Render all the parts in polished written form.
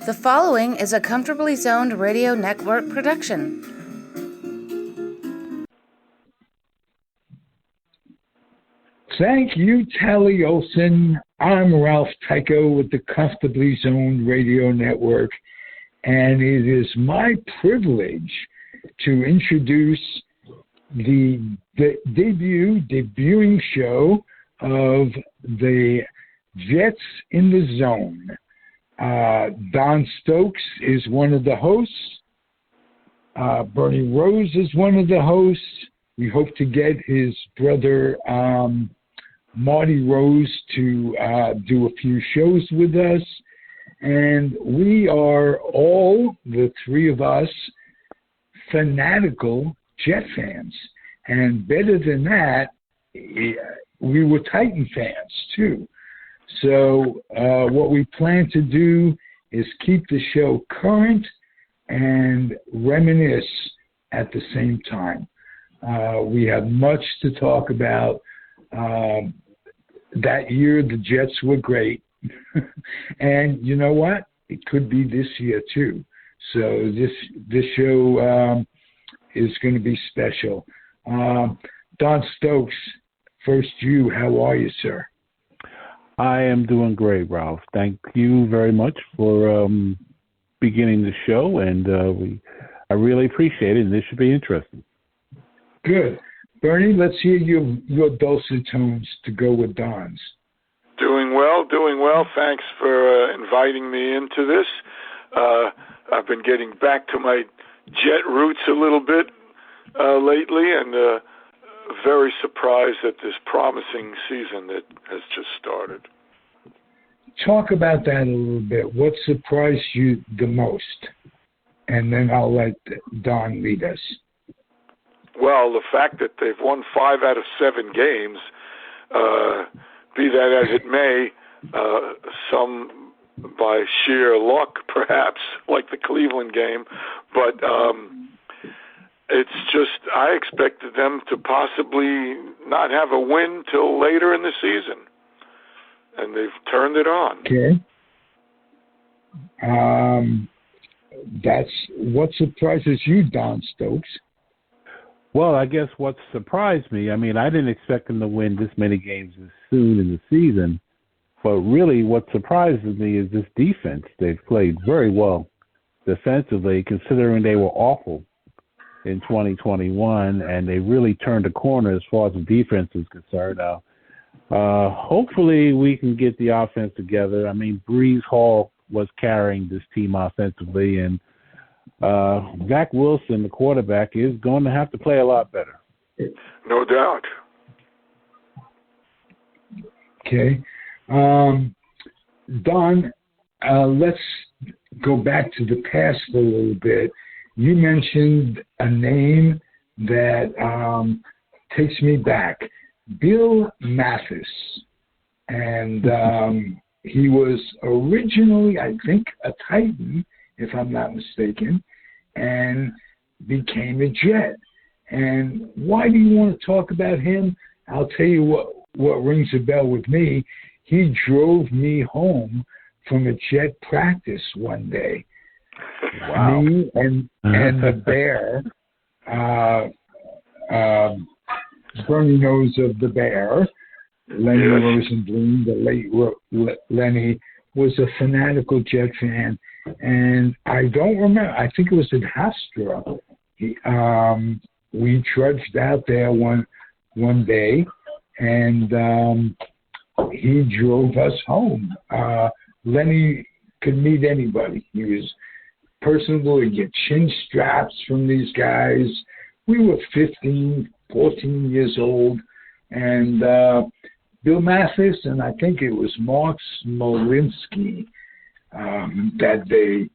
The following is a Comfortably Zoned Radio Network production. Thank you, Tally Olson. I'm Ralph Tyko with the Comfortably Zoned Radio Network, and it is my privilege to introduce the debuting show of the Jets in the Zone. Don Stokes is one of the hosts. Bernie Rose is one of the hosts. We hope to get his brother Marty Rose to do a few shows with us. And we are all, the three of us, fanatical Jet fans. And better than that, we were Titan fans too. So what we plan to do is keep the show current and reminisce at the same time. We have much to talk about. That year, the Jets were great. And you know what? It could be this year too. So this show is going to be special. Don Stokes, first you, how are you, sir? I am doing great, Ralph. Thank you very much for beginning the show, and I really appreciate it, and this should be interesting. Good. Bernie, let's hear your dulcet tones to go with Don's. Doing well. Thanks for inviting me into this. I've been getting back to my Jet roots a little bit lately, and very surprised at this promising season that has just started. Talk about that a little bit. What surprised you the most? And then I'll let Don lead us. Well, the fact that they've won 5 out of 7 games, be that as it may, some by sheer luck, perhaps, like the Cleveland game, but it's just I expected them to possibly not have a win till later in the season, and they've turned it on. Okay. That's what surprises you, Don Stokes. Well, I guess what surprised me, I mean, I didn't expect them to win this many games as soon in the season, but really what surprises me is this defense. They've played very well defensively, considering they were awful in 2021, and they really turned a corner as far as the defense is concerned now. Hopefully we can get the offense together. I mean, Breeze Hall was carrying this team offensively, and Zach Wilson, the quarterback, is going to have to play a lot better. No doubt. Okay. Don, let's go back to the past a little bit. You mentioned a name that takes me back, Bill Mathis. And he was originally, I think, a Titan, if I'm not mistaken, and became a Jet. And why do you want to talk about him? I'll tell you what rings a bell with me. He drove me home from a Jet practice one day. Wow. Me and the Bear, Bernie knows of the Bear, Lenny Rosenblum, the late Lenny, was a fanatical Jet fan. And I don't remember, I think it was at Hofstra. We trudged out there one day, and he drove us home. Lenny could meet anybody. He was personable. He'd get chin straps from these guys. We were 15, 14 years old, and Bill Mathis, and I think it was Mark Smolinski that day.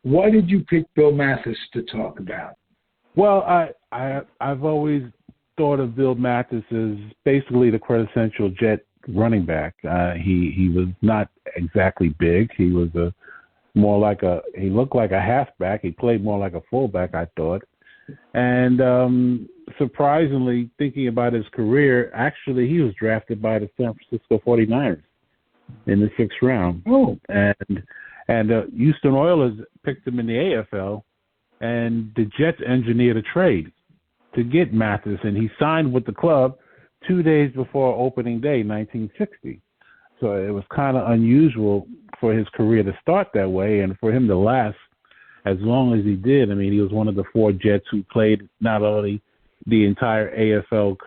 Why did you pick Bill Mathis to talk about? Well, I've always thought of Bill Mathis as basically the quintessential Jet running back. He was not exactly big. He was he looked like a halfback. He played more like a fullback, I thought. And surprisingly, thinking about his career, actually he was drafted by the San Francisco 49ers. in the 6th round. Oh, And Houston Oilers picked him in the AFL, and the Jets engineered a trade to get Mathis, and he signed with the club 2 days before opening day, 1960. So it was kind of unusual for his career to start that way, and for him to last as long as he did. I mean, he was one of the 4 Jets who played not only the entire AFL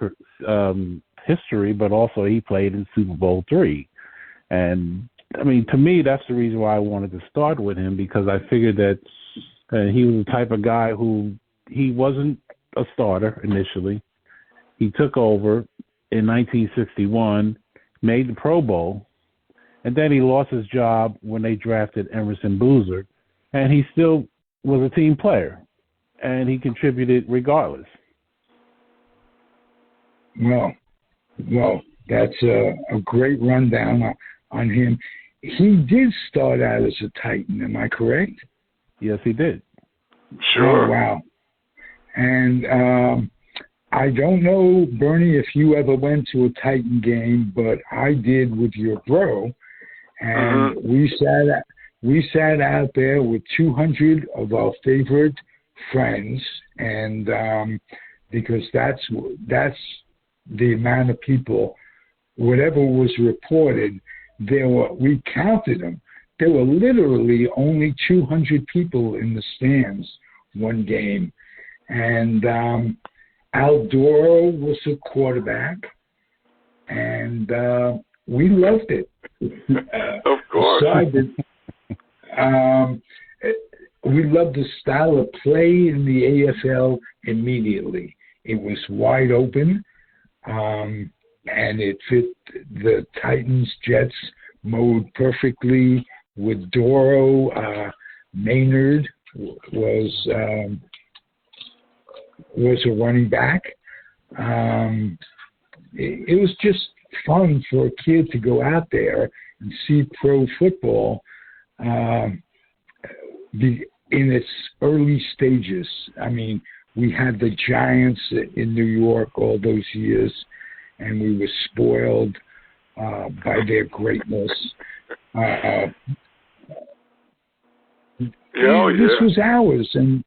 history, but also he played in Super Bowl III. And, I mean, to me, that's the reason why I wanted to start with him, because I figured that he was the type of guy who he wasn't a starter initially. He took over in 1961, made the Pro Bowl, and then he lost his job when they drafted Emerson Boozer, and he still was a team player, and he contributed regardless. Well, that's a great rundown on him. He did start out as a Titan, am I correct? Yes, he did. Sure. Oh, wow. And I don't know, Bernie, if you ever went to a Titan game, but I did with your bro, and we sat out there with 200 of our favorite friends, and because that's the amount of people, whatever was reported, we counted them. There were literally only 200 people in the stands one game. And Al Doro was the quarterback, and we loved it. Of course. We loved the style of play in the AFL immediately. It was wide open, and it fit the Titans-Jets mode perfectly with Doro. Maynard was a running back. It was just fun for a kid to go out there and see pro football in its early stages. I mean, we had the Giants in New York all those years, and we were spoiled by their greatness. This was ours, and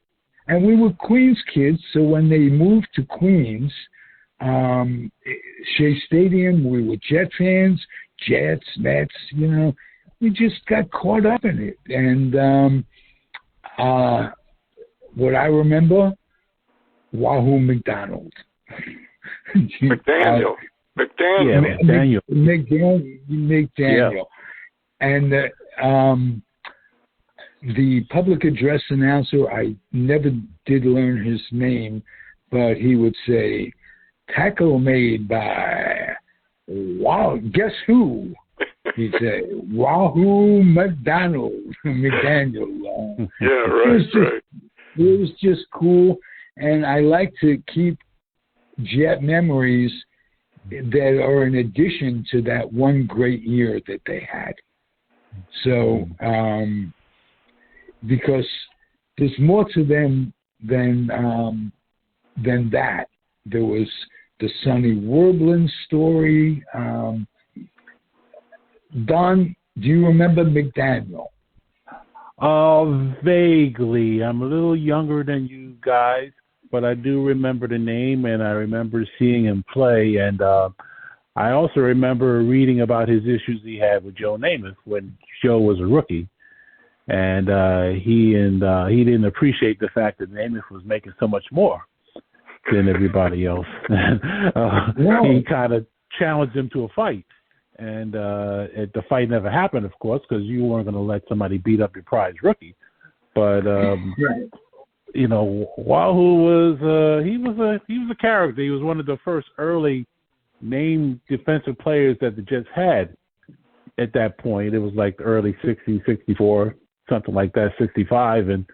we were Queens kids, so when they moved to Queens, Shea Stadium, we were Jet fans, Jets, Mets, we just got caught up in it. And what I remember, Wahoo McDonald. McDaniel. Yeah, McDaniel. McDaniel. Yeah. And the public address announcer, I never did learn his name, but he would say, tackle made by, wow, guess who? He'd say, Wahoo McDaniel. Yeah, right, right. It was just cool, and I like to keep Jet memories that are in addition to that one great year that they had. So, because there's more to them than that. There was the Sonny Werblin story. Don, do you remember McDaniel? Vaguely. I'm a little younger than you guys, but I do remember the name, and I remember seeing him play. And I also remember reading about his issues he had with Joe Namath when Joe was a rookie. And he didn't appreciate the fact that Namath was making so much more than everybody else. He kind of challenged him to a fight. And the fight never happened, of course, because you weren't going to let somebody beat up your prize rookie. But Wahoo was he was a character. He was one of the first early named defensive players that the Jets had at that point. It was like the early 60s, 64, something like that, 65. And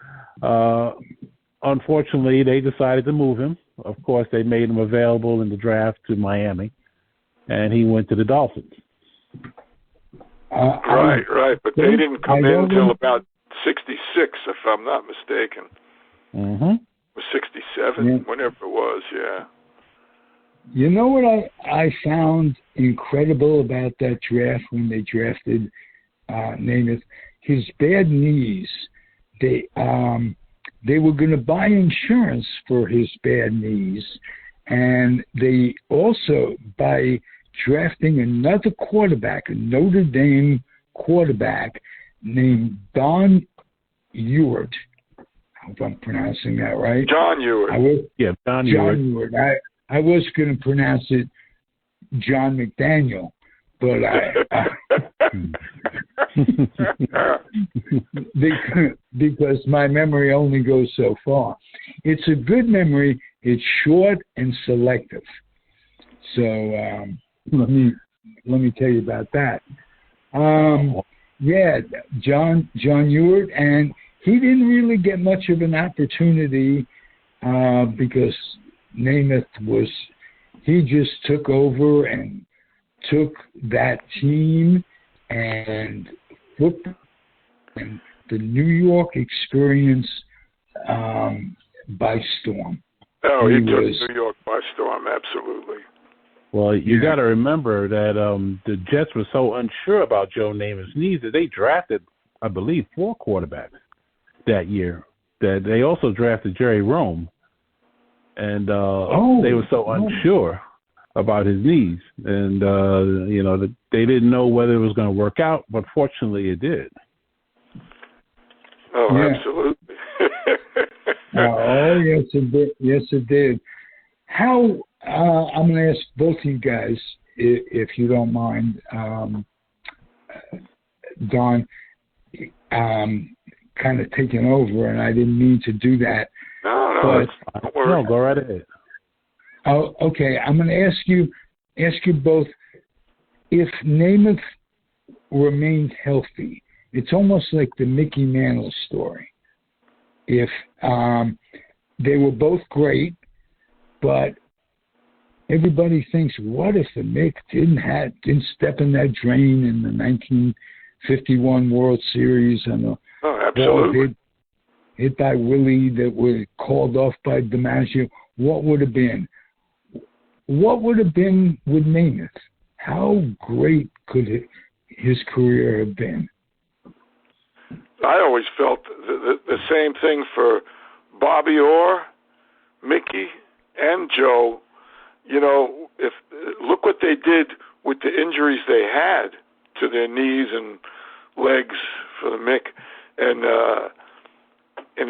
unfortunately, they decided to move him. Of course, they made him available in the draft to Miami, and he went to the Dolphins. Right. But they didn't come in until about 66, if I'm not mistaken. Mm-hmm. Or 67, whenever it was, yeah. You know what I found incredible about that draft when they drafted Namath? His bad knees. They were going to buy insurance for his bad knees, and they also, by drafting another quarterback, a Notre Dame quarterback named Don Ewart. I hope I'm pronouncing that right. John Ewart. Don Ewart. Ewart. I was going to pronounce it John McDaniel, but because my memory only goes so far. It's a good memory. It's short and selective. So let me tell you about that. John Ewart, and he didn't really get much of an opportunity because Namath he just took over and took that team and the New York experience by storm. Oh, he took New York by storm, absolutely. Well, you got to remember that the Jets were so unsure about Joe Namath's knees that they drafted, I believe, 4 quarterbacks that year. That they also drafted Jerry Rome, and they were so unsure about his knees, and they didn't know whether it was going to work out. But fortunately, it did. Oh, yeah. Absolutely. Yes, it did. Yes, it did. How? I'm going to ask both of you guys, if you don't mind, Don, kind of taking over, and I didn't mean to do that. No, go right ahead. Oh, okay. I'm going to ask you both, if Namath remained healthy, it's almost like the Mickey Mantle story. If they were both great, but everybody thinks, what if the Mick didn't step in that drain in the 1951 World Series and the ball hit by Willie that was called off by DiMaggio? What would have been? What would have been with Namath? How great could his career have been? I always felt the same thing for Bobby Orr, Mickey, and Joe. You know, look what they did with the injuries they had to their knees and legs for the Mick, and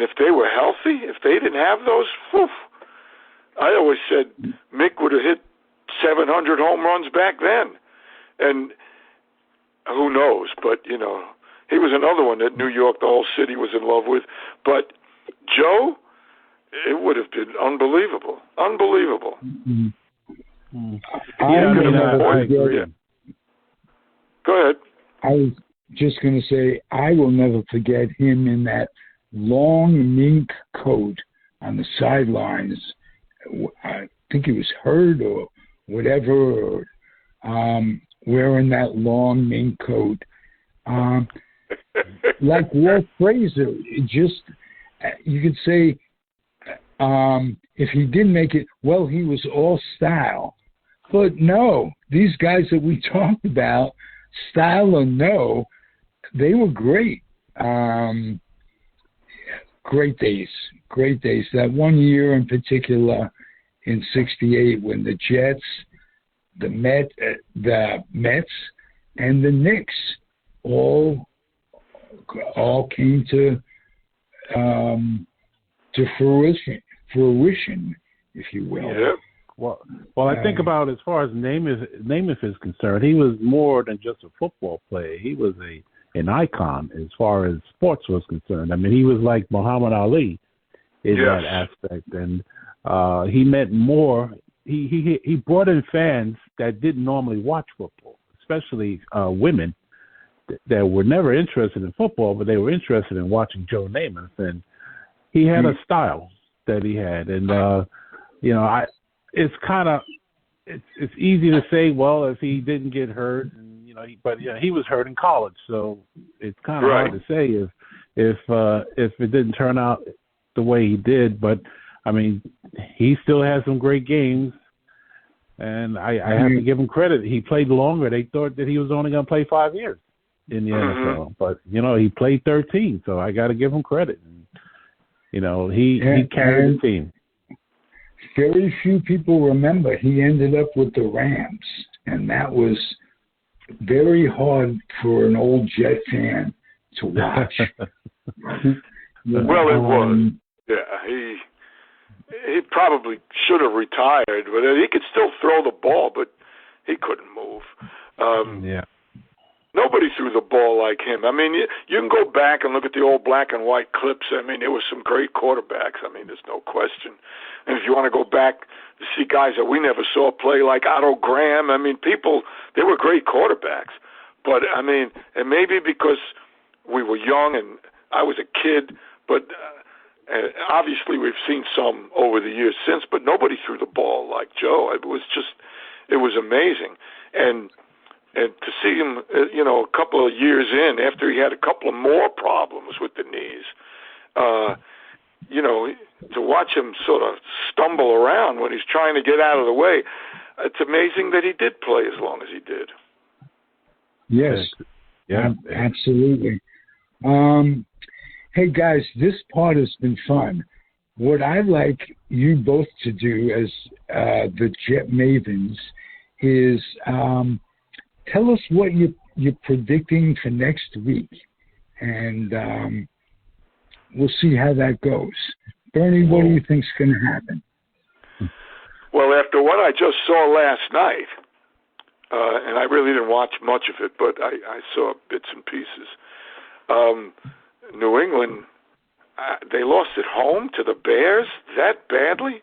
if they were healthy, if they didn't have those, I always said Mick would have hit 700 home runs back then, and who knows? But he was another one that New York, the whole city, was in love with. But Joe, it would have been unbelievable. Mm-hmm. I agree. Go ahead. I was just going to say, I will never forget him in that long mink coat on the sidelines. I think he was hurt or whatever, wearing that long mink coat. Like Walt Frazier, you could say, if he didn't make it, well, he was all style. But no, these guys that we talked about, style or no, they were great. Great days. That one year in particular in '68 when the Jets, the Mets, and the Knicks all came to fruition, if you will. Yeah. Well, I think about as far as Namath is concerned, he was more than just a football player. He was an icon as far as sports was concerned. I mean, he was like Muhammad Ali in that aspect, and he meant more. He brought in fans that didn't normally watch football, especially women that were never interested in football, but they were interested in watching Joe Namath, and he had a style that he had, and it's easy to say, well, if he didn't get hurt, and he was hurt in college, so it's kind of hard to say if it didn't turn out the way he did. But I mean, he still had some great games, And I have to give him credit. He played longer. They thought that he was only going to play 5 years in the NFL. But, he played 13, so I got to give him credit. And, he carried the team. Very few people remember he ended up with the Rams, and that was very hard for an old Jet fan to watch. Well, it was. Yeah, he probably should have retired, but he could still throw the ball, but he couldn't move. Nobody threw the ball like him. I mean, you can go back and look at the old black and white clips. I mean, there were some great quarterbacks. I mean, there's no question. And if you want to go back to see guys that we never saw play like Otto Graham, I mean, they were great quarterbacks. But, I mean, and maybe because we were young and I was a kid, but obviously we've seen some over the years since, but nobody threw the ball like Joe. It was amazing. And to see him, a couple of years in, after he had a couple of more problems with the knees, to watch him sort of stumble around when he's trying to get out of the way, it's amazing that he did play as long as he did. Yes, absolutely. Hey, guys, this part has been fun. What I'd like you both to do as the Jet Mavens is tell us what you're predicting for next week, and we'll see how that goes. Bernie, what do you think's going to happen? Well, after what I just saw last night, and I really didn't watch much of it, but I saw bits and pieces. New England, they lost at home to the Bears that badly.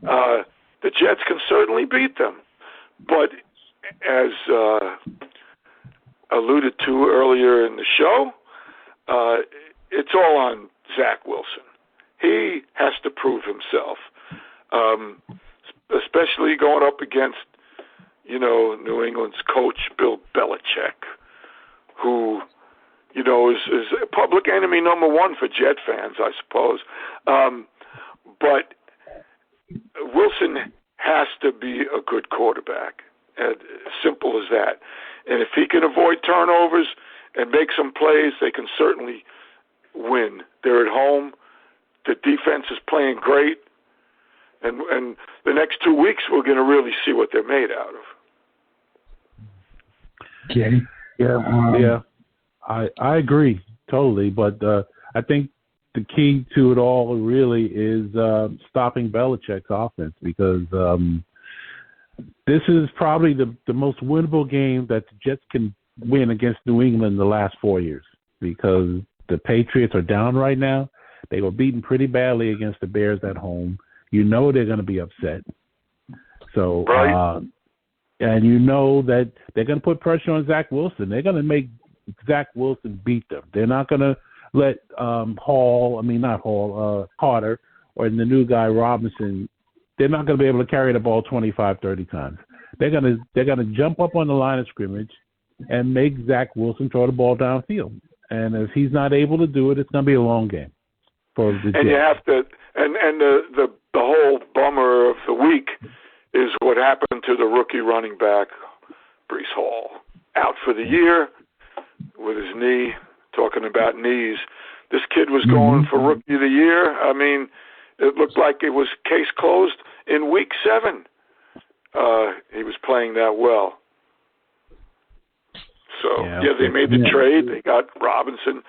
The Jets can certainly beat them, but as alluded to earlier in the show, it's all on Zach Wilson. He has to prove himself, especially going up against, New England's coach, Bill Belichick, who, is public enemy number one for Jet fans, I suppose. But Wilson has to be a good quarterback. Simple as that. And if he can avoid turnovers and make some plays, they can certainly win. They're at home. The defense is playing great. And the next 2 weeks, we're going to really see what they're made out of. Okay. Yeah. I agree totally, but I think the key to it all really is stopping Belichick's offense, because this is probably the most winnable game that the Jets can win against New England in the last 4 years, because the Patriots are down right now. They were beaten pretty badly against the Bears at home. They're going to be upset. So, right. And that they're going to put pressure on Zach Wilson. They're going to make Zach Wilson beat them. They're not going to let Carter or the new guy Robinson. They're not going to be able to carry the ball 25, 30 times. They're going to jump up on the line of scrimmage and make Zach Wilson throw the ball downfield. And if he's not able to do it, it's going to be a long game for the Jets. And you have to, and the whole bummer of the week is what happened to the rookie running back, Breece Hall, out for the year with his knee. Talking about knees, this kid was going for rookie of the year. I mean, it looked like it was case closed in week 7. He was playing that well. So, they made the trade. They got Robinson,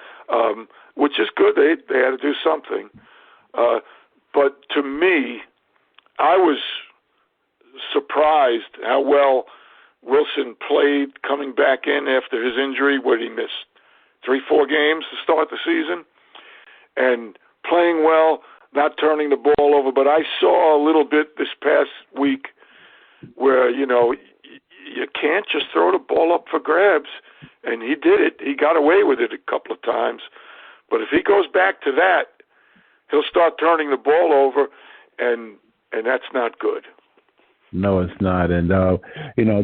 which is good. They had to do something. But to me, I was surprised how well Wilson played coming back in after his injury, where he missed 3-4 games to start the season, and playing well, not turning the ball over. But I saw a little bit this past week where, you can't just throw the ball up for grabs, and he did it. He got away with it a couple of times. But if he goes back to that, he'll start turning the ball over, and that's not good. No, it's not. And,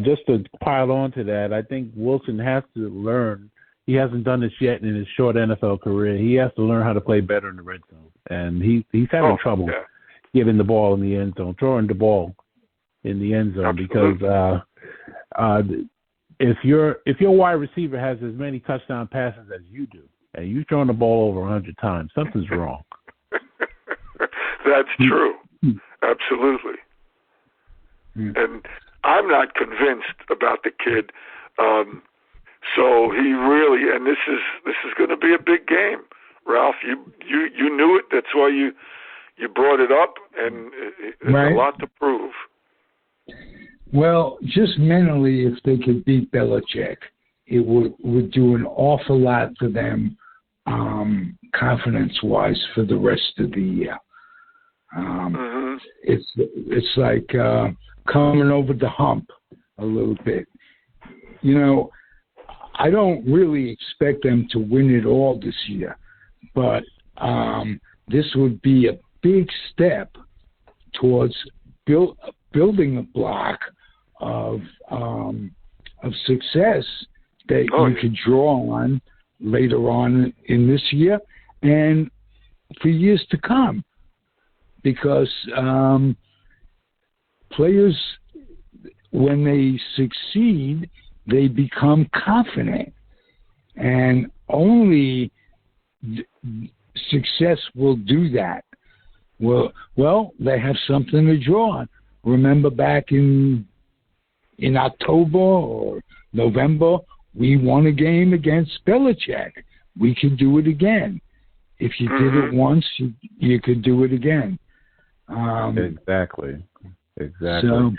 just to pile on to that, I think Wilson has to learn. He hasn't done this yet in his short NFL career. He has to learn how to play better in the red zone. And he's having trouble getting the ball in the end zone, throwing the ball in the end zone. Absolutely. Because if your wide receiver has as many touchdown passes as you do, and you've thrown the ball over 100 times, something's wrong. That's true. Absolutely. And I'm not convinced about the kid. So he really, and this is going to be a big game, Ralph. You knew it. That's why you brought it up, and there's a lot to prove. Well, just mentally, if they could beat Belichick, it would do an awful lot for them, confidence-wise, for the rest of the year. It's like coming over the hump a little bit. You know, I don't really expect them to win it all this year, but this would be a big step towards building a block of success that you could draw on later on in this year and for years to come. Because players, when they succeed, they become confident. And only success will do that. Well, they have something to draw on. Remember back in October or November, we won a game against Belichick. We can do it again. If you did it once, you could do it again. Exactly. So,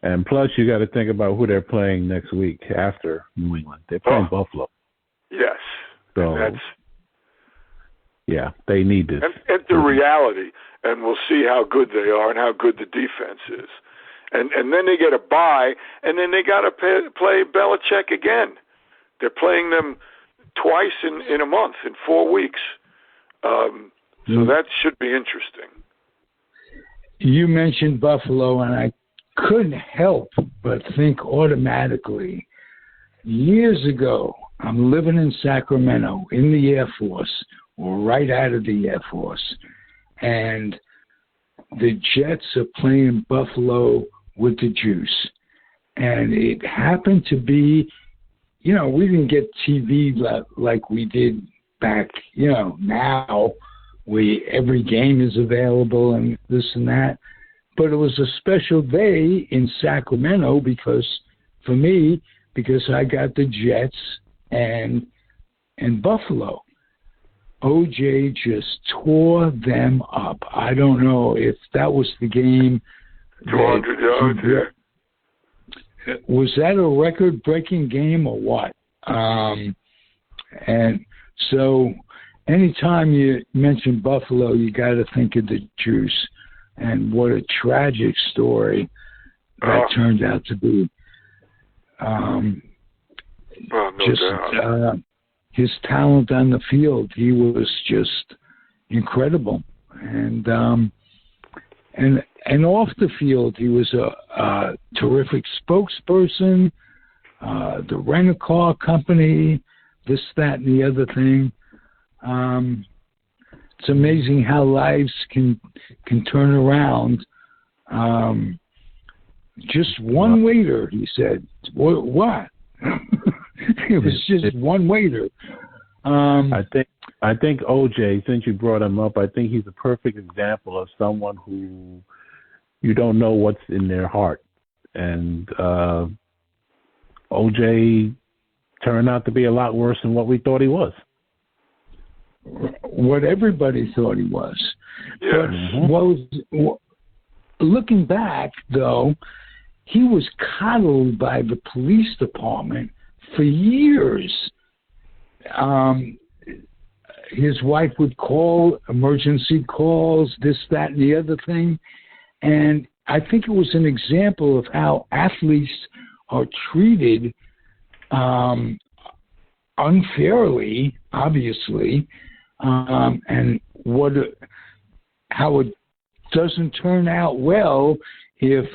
and plus, you got to think about who they're playing next week after New England. They're playing Buffalo. Yes. So, they need this. And the reality, and we'll see how good they are and how good the defense is. And then they get a bye, and then they got to play Belichick again. They're playing them twice in a month, in 4 weeks. So that should be interesting. You mentioned Buffalo, and I couldn't help but think automatically. Years ago, I'm living in Sacramento in the Air Force, or right out of the Air Force, and the Jets are playing Buffalo with the Juice. And it happened to be, you know, we didn't get TV like we did back, you know, now every game is available and this and that. But it was a special day in Sacramento because I got the Jets and Buffalo. OJ just tore them up. I don't know if that was the game. 200 yards, yeah. Was that a record-breaking game or what? And so anytime you mention Buffalo, you got to think of the Juice. And what a tragic story that turned out to be. His talent on the field, he was just incredible. And off the field, he was a terrific spokesperson, the rent-a-car company, this, that, and the other thing. It's amazing how lives can turn around. Just one waiter, he said. What? It was just one waiter. I think OJ, since you brought him up, I think he's a perfect example of someone who you don't know what's in their heart. And OJ turned out to be a lot worse than what we thought he was. What everybody thought he was. Yes. But looking back, though, he was coddled by the police department for years. His wife would call emergency calls, this, that, and the other thing. And I think it was an example of how athletes are treated unfairly, obviously, and how it doesn't turn out well if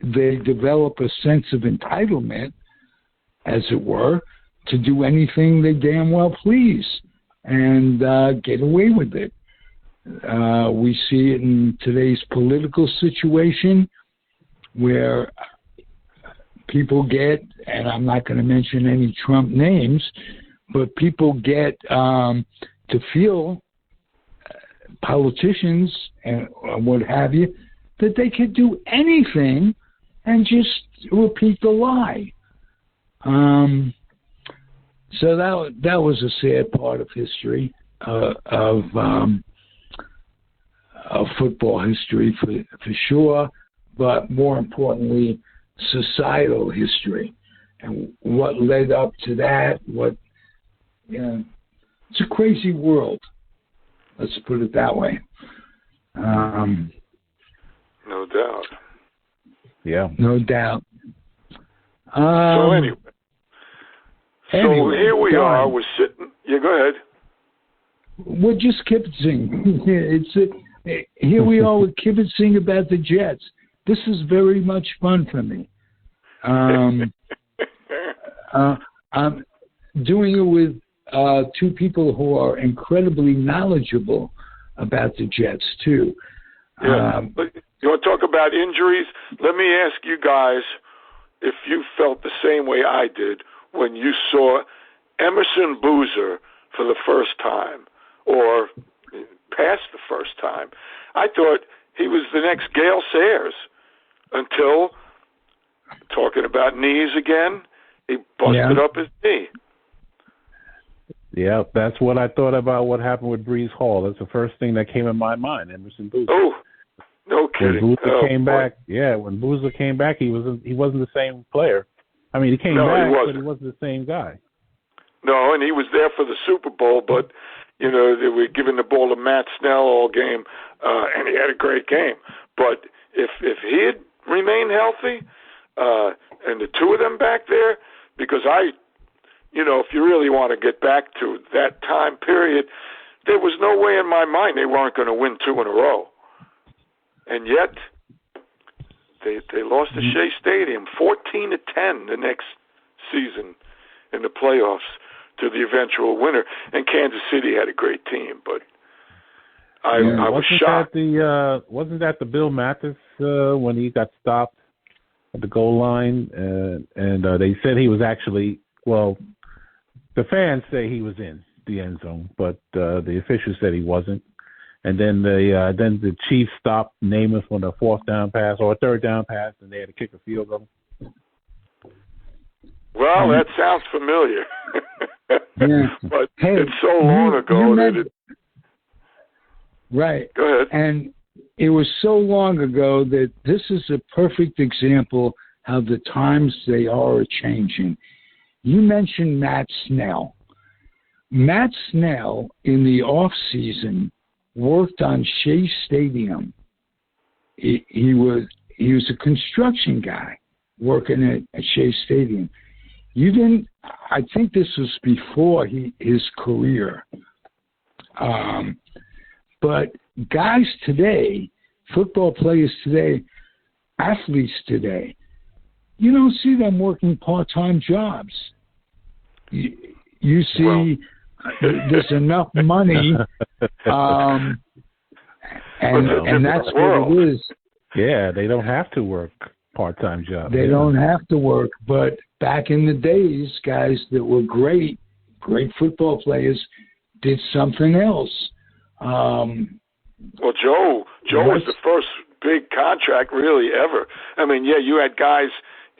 they develop a sense of entitlement, as it were, to do anything they damn well please and get away with it. We see it in today's political situation. where people get, and I'm not going to mention any Trump names, but people get to feel, politicians and what have you, that they could do anything and just repeat the lie. So that was a sad part of history, of football history for sure, but more importantly, societal history and what led up to that. It's a crazy world. Let's put it that way. No doubt. Yeah. No doubt. So anyway, here we are. We're sitting. Yeah, go ahead. We're just kibitzing. Here we are with kibitzing about the Jets. This is very much fun for me. I'm doing it with two people who are incredibly knowledgeable about the Jets, too. Yeah. You want to talk about injuries? Let me ask you guys if you felt the same way I did when you saw Emerson Boozer for the first time, or past the first time. I thought he was the next Gale Sayers until, talking about knees again, he busted up his knee. Yeah, that's what I thought about what happened with Breece Hall. That's the first thing that came in my mind, Emerson Boozer. Oh, no kidding. When Boozer came back, when Boozer came back, he wasn't the same player. I mean, he came back, but he wasn't the same guy. No, and he was there for the Super Bowl, but, they were giving the ball to Matt Snell all game, and he had a great game. But if he had remained healthy, and the two of them back there, because if you really want to get back to that time period, there was no way in my mind they weren't going to win 2 in a row. And yet, they lost to Shea Stadium 14-10 the next season in the playoffs to the eventual winner. And Kansas City had a great team, but I was shocked. Wasn't that the Bill Mathis when he got stopped at the goal line? And they said he was actually, the fans say he was in the end zone, but the officials said he wasn't. And then the Chiefs stopped Namath on a 4th down pass or a 3rd down pass, and they had to kick a field goal. Well, that sounds familiar. Yeah. But it's so long ago that it... Right. Go ahead. And it was so long ago that this is a perfect example how the times they are changing. You mentioned Matt Snell. Matt Snell, in the off-season, worked on Shea Stadium. He was a construction guy working at Shea Stadium. I think this was before his career. But guys today, football players today, athletes today, you don't see them working part-time jobs. You see there's enough money, and that's what it is. Yeah, they don't have to work part-time jobs. They don't have to work, but back in the days, guys that were great football players did something else. Well, Joe was the first big contract really ever. I mean, you had guys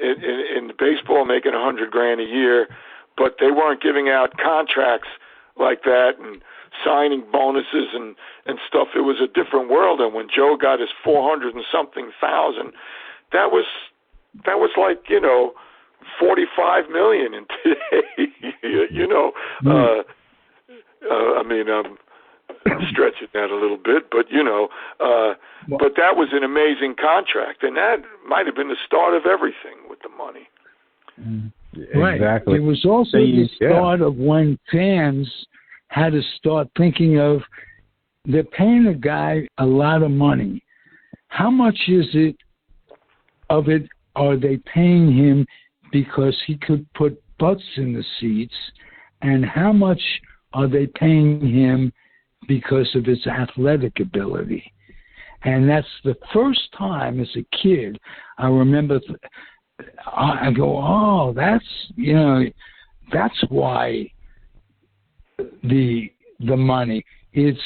in baseball making $100,000 a year, but they weren't giving out contracts like that and signing bonuses and stuff. It was a different world. And when Joe got his 400 and something thousand, that was like, $45 million in today. I mean, I'm stretching that a little bit, but but that was an amazing contract, and that might have been the start of everything with the money. Right. Exactly. It was also the start of when fans had to start thinking of, they're paying a guy a lot of money. How much of it are they paying him because he could put butts in the seats, and how much are they paying him because of his athletic ability? And that's the first time as a kid I remember. I go, oh, that's why the money. It's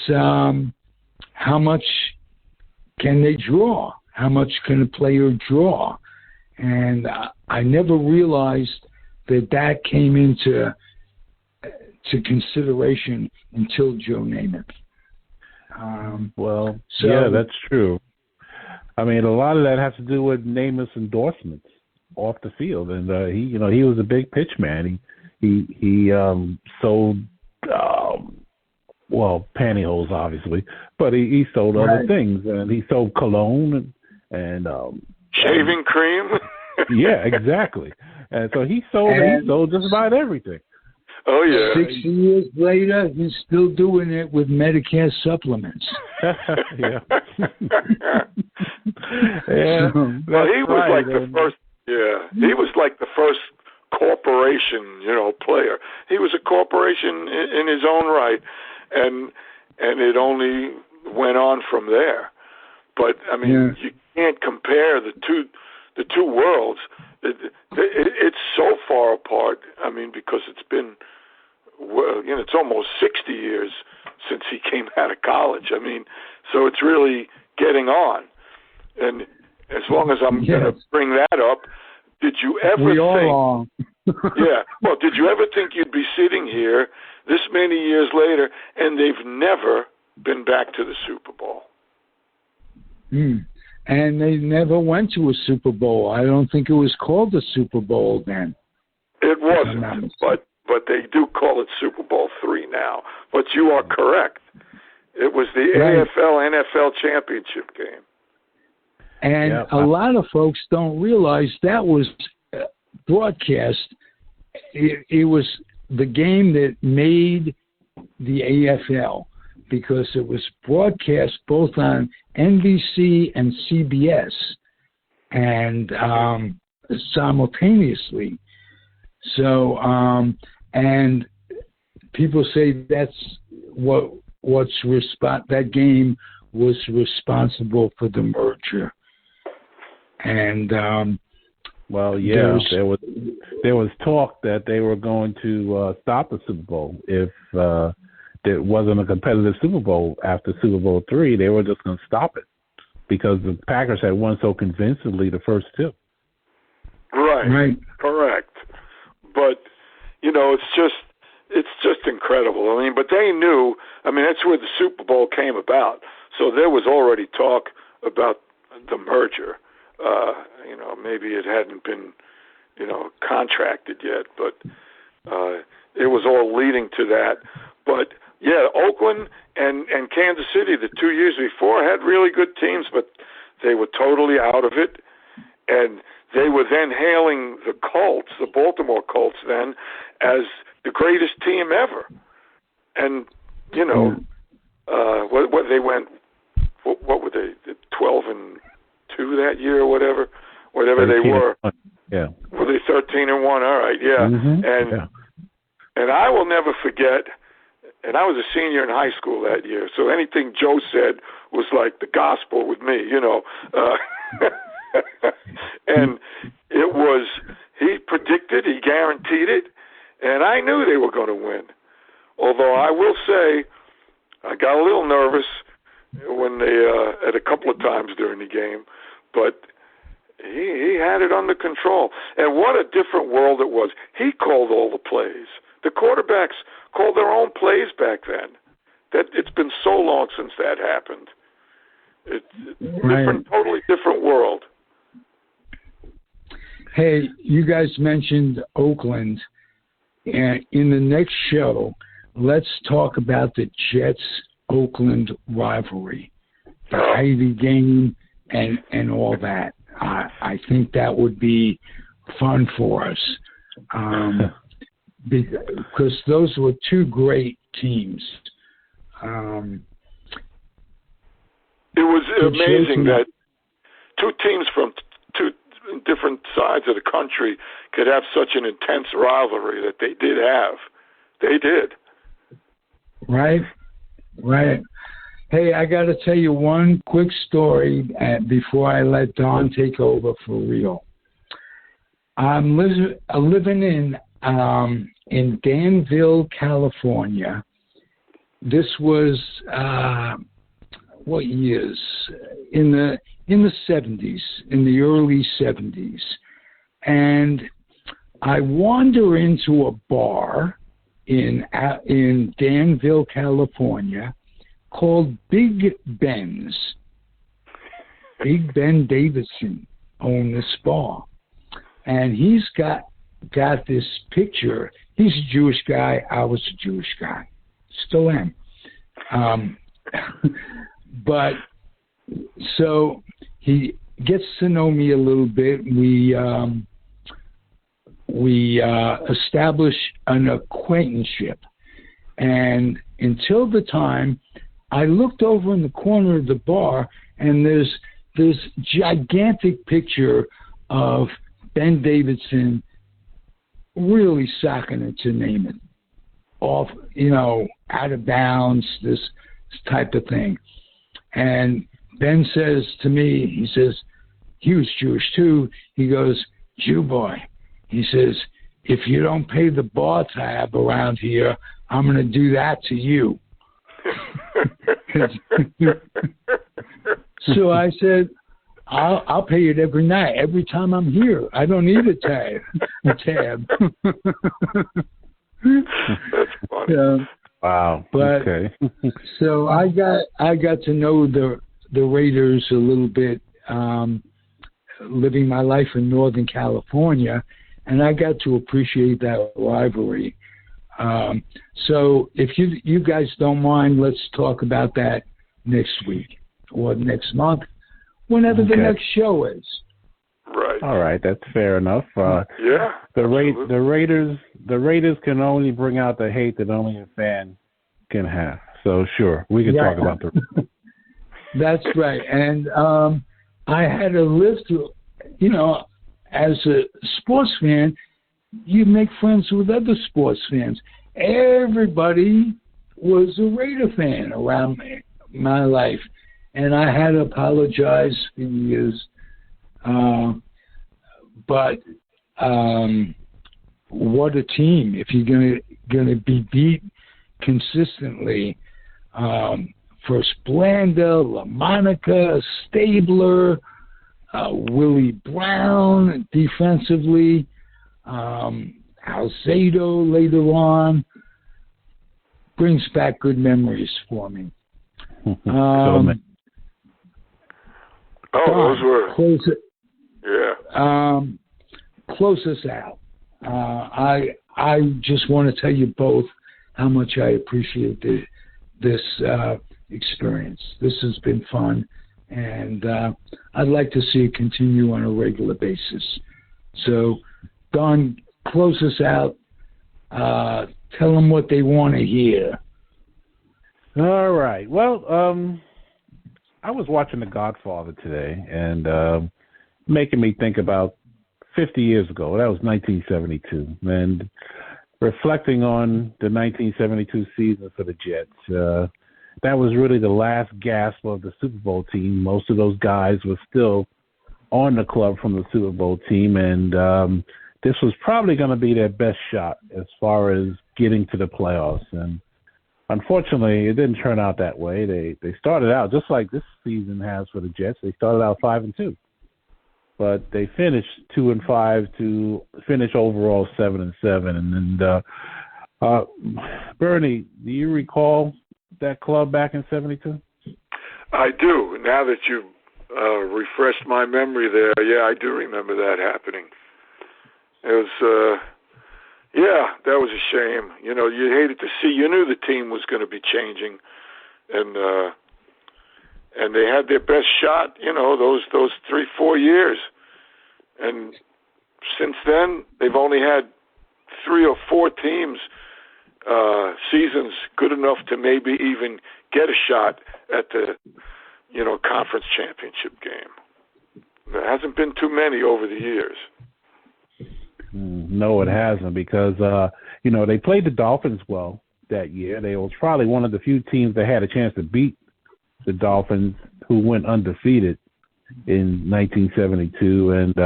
how much can they draw? How much can a player draw? And I never realized that came into consideration until Joe Namath. Yeah, that's true. I mean, a lot of that has to do with Namath's endorsements off the field, and he was a big pitch man. He sold pantyhose, obviously, but he sold other things, and he sold cologne and shaving cream. Yeah, exactly. And so he sold just about everything. Oh yeah. 60 years later, he's still doing it with Medicare supplements. Yeah. Well, he was like the first. Yeah, he was like the first corporation, player. He was a corporation in his own right, and it only went on from there. But I mean, you can't compare the two worlds. It's so far apart. I mean, because it's been, it's almost 60 years since he came out of college. I mean, so it's really getting on. And as long as I'm going to bring that up, did you ever yeah. Well, did you ever think you'd be sitting here this many years later and they've never been back to the Super Bowl? And they never went to a Super Bowl. I don't think it was called the Super Bowl then. It wasn't, but they do call it Super Bowl III now. But you are correct. It was the AFL-NFL championship game. And a lot of folks don't realize that was broadcast. It was the game that made the AFL, because it was broadcast both on NBC and CBS and simultaneously. So, and people say that's that game was responsible for the merger. And there was talk that they were going to stop the Super Bowl if there wasn't a competitive Super Bowl after Super Bowl III. They were just going to stop it because the Packers had won so convincingly the first two. Right. Correct. But it's just incredible. I mean, but they knew. I mean, that's where the Super Bowl came about. So there was already talk about the merger. Maybe it hadn't been, contracted yet, but it was all leading to that. But yeah, Oakland and Kansas City, the 2 years before, had really good teams, but they were totally out of it. And they were then hailing the Colts, the Baltimore Colts, then as the greatest team ever. And what they went, what were they, 12-2 that year or whatever they were. Yeah. Were they 13-1? All right, yeah. Mm-hmm. And I will never forget. And I was a senior in high school that year, so anything Joe said was like the gospel with me, And it was, he predicted, he guaranteed it, and I knew they were going to win. Although I will say, I got a little nervous when they, at a couple of times during the game, but he had it under control. And what a different world it was. He called all the plays. The quarterbacks called their own plays back then. It's been so long since that happened. It's totally different world. Hey, you guys mentioned Oakland, and in the next show, let's talk about the Jets-Oakland rivalry, the Ivy game, and all that. I think that would be fun for us. Because those were two great teams. It was amazing that two teams from two different sides of the country could have such an intense rivalry that they did have. They did. Right. Hey, I got to tell you one quick story before I let Don take over for real. I'm living in Danville, California. This was what years? In the 70s, in the early 70s, and I wander into a bar in Danville, California, called Big Ben's. Big Ben Davidson owned this bar. And he's got this picture. He's a Jewish guy. I was a Jewish guy. Still am. But so he gets to know me a little bit. We establish an acquaintanceship. And until the time, I looked over in the corner of the bar, and there's this gigantic picture of Ben Davidson really socking it, to name it, off, out of bounds, this type of thing. And Ben says to me, he says, he was Jewish too. He goes, Jew boy. He says, if you don't pay the bar tab around here, I'm going to do that to you. So I said, I'll pay it every night, every time I'm here. I don't need a tab. That's funny. Wow. But okay. so I got to know the Raiders a little bit, living my life in Northern California, and I got to appreciate that rivalry. So if you guys don't mind, let's talk about that next week or next month, whenever the next show is. Right. All right, that's fair enough. Yeah. The Raiders can only bring out the hate that only a fan can have. So sure, we can talk about the. That's right, and I had a list. As a sports fan, you make friends with other sports fans. Everybody was a Raider fan around my life, and I had to apologize for years. But what a team! If you're gonna be beat consistently, for Splenda, LaMonica, Stabler, Willie Brown defensively, Alzado later on, brings back good memories for me. Those were close it. Yeah. Close us out. I just want to tell you both how much I appreciate this experience. This has been fun, and I'd like to see it continue on a regular basis. So, Don, close us out. Tell them what they want to hear. All right. Well, I was watching The Godfather today, and making me think about 50 years ago. That was 1972. And reflecting on the 1972 season for the Jets, that was really the last gasp of the Super Bowl team. Most of those guys were still on the club from the Super Bowl team, and this was probably going to be their best shot as far as getting to the playoffs. And unfortunately, it didn't turn out that way. They started out just like this season has for the Jets. They started out 5-2, but they finished 2-5 to finish overall 7-7. And Bernie, do you recall that club back in 72? I do. Now that you refreshed my memory there, yeah, I do remember that happening. It was, that was a shame. You hated to see. You knew the team was going to be changing, and they had their best shot. Those 3-4 years, and since then they've only had 3 or 4 teams seasons good enough to maybe even get a shot at the conference championship game. There hasn't been too many over the years. No, it hasn't, because they played the Dolphins well that year. They was probably one of the few teams that had a chance to beat the Dolphins, who went undefeated in 1972, and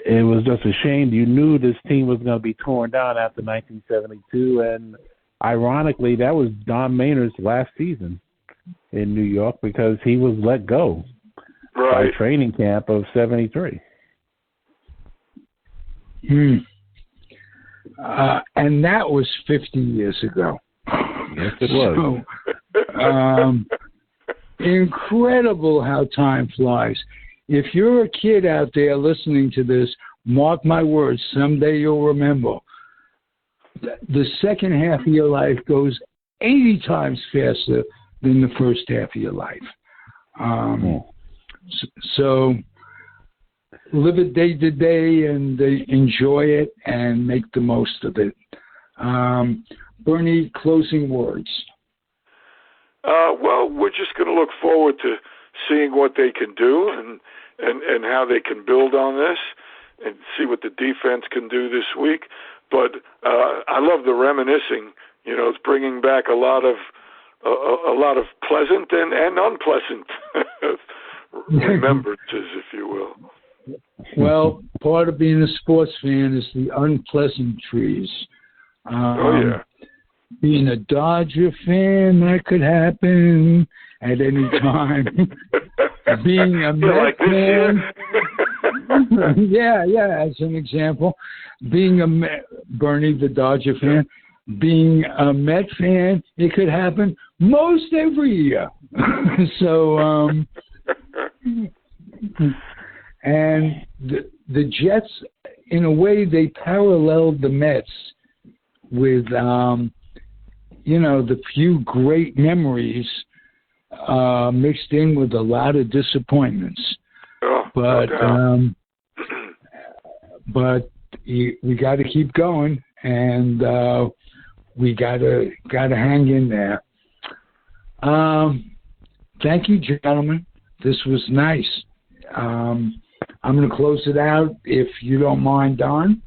it was just a shame. You knew this team was going to be torn down after 1972, and ironically, that was Don Maynard's last season in New York because he was let go by training camp of 73. And that was 50 years ago. Yes, it was. So, incredible how time flies. If you're a kid out there listening to this, mark my words, someday you'll remember. The second half of your life goes 80 times faster than the first half of your life. So live it day to day and enjoy it and make the most of it. Bernie, closing words. Well, we're just going to look forward to seeing what they can do and how they can build on this and see what the defense can do this week. But I love the reminiscing. You know, it's bringing back a lot of pleasant and unpleasant remembrances, if you will. Well, part of being a sports fan is the unpleasantries. Being a Dodger fan, that could happen at any time. Being a Met fan, yeah, as an example. Being Bernie, the Dodger fan, being a Met fan, it could happen most every year. So, and the Jets, in a way, they paralleled the Mets with, the few great memories mixed in with a lot of disappointments. But we got to keep going, and we got to hang in there. Thank you, gentlemen. This was nice. I'm going to close it out, if you don't mind, Don.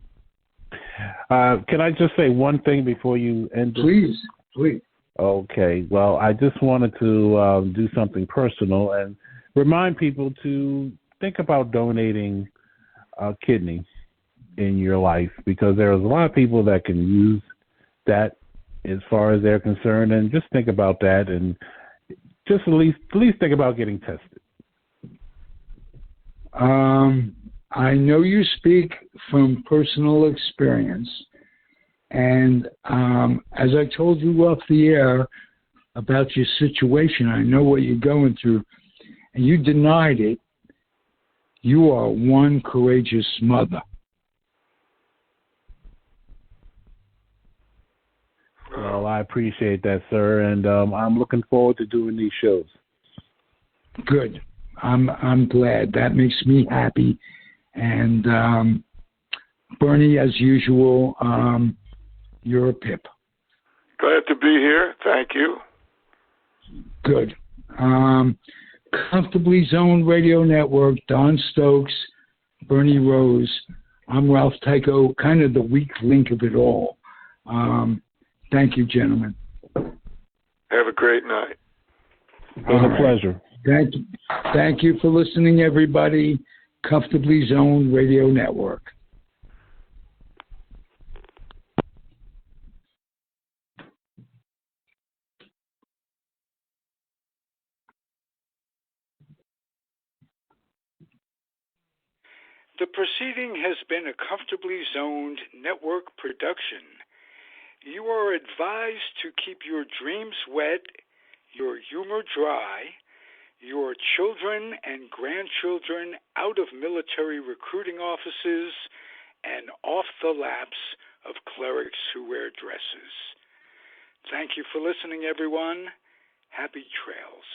Can I just say one thing before you end? Please. Okay. Well, I just wanted to do something personal and remind people to think about donating a kidney in your life, because there's a lot of people that can use that as far as they're concerned, and just think about that, and just at least think about getting tested. I know you speak from personal experience, and as I told you off the air about your situation, I know what you're going through, and you denied it. You are one courageous mother. Well, I appreciate that, sir, and I'm looking forward to doing these shows. Good. I'm glad. That makes me happy. And Bernie, as usual, you're a pip. Glad to be here. Thank you. Good. Comfortably Zoned Radio Network, Don Stokes, Bernie Rose. I'm Ralph Tyko, kind of the weak link of it all. Thank you, gentlemen. Have a great night. It was a pleasure. Thank you for listening, everybody. Comfortably Zoned Radio Network. The proceeding has been a Comfortably Zoned Network production. You are advised to keep your dreams wet, your humor dry, your children and grandchildren out of military recruiting offices and off the laps of clerics who wear dresses. Thank you for listening, everyone. Happy trails.